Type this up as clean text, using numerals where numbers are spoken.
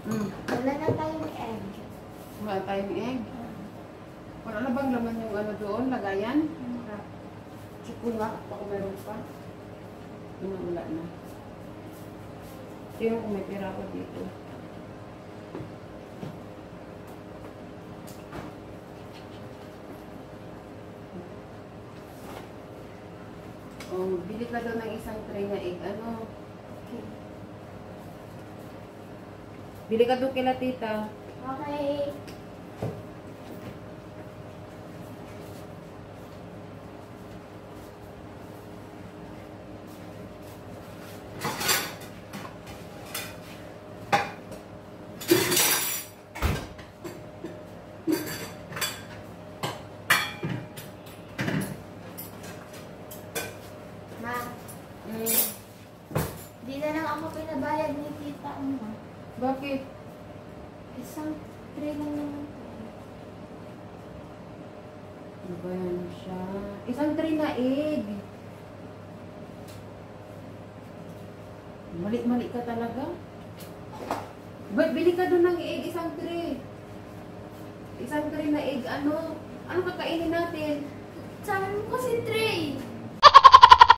Wala na tayong egg. Wala tayong egg. Wala na bang laman yung ano doon? Lagayan? Check ko nga. Baka meron pa. Wala na. Tingnan kung may pera ko dito. Oh, bili ka doon ng isang tray na egg. Ano? Okay. Bili ka doon kila tita. Okay. Ma, di na lang ako pinabayad ni tita mo. Bakit? Isang tray lang naman po. Ano ba yan siya? Isang tray na egg. Mali-mali ka talaga. Bili ka doon ng egg, isang tray. Isang tray na egg, ano? Ano kakainin natin? Sabi mo kasi tray.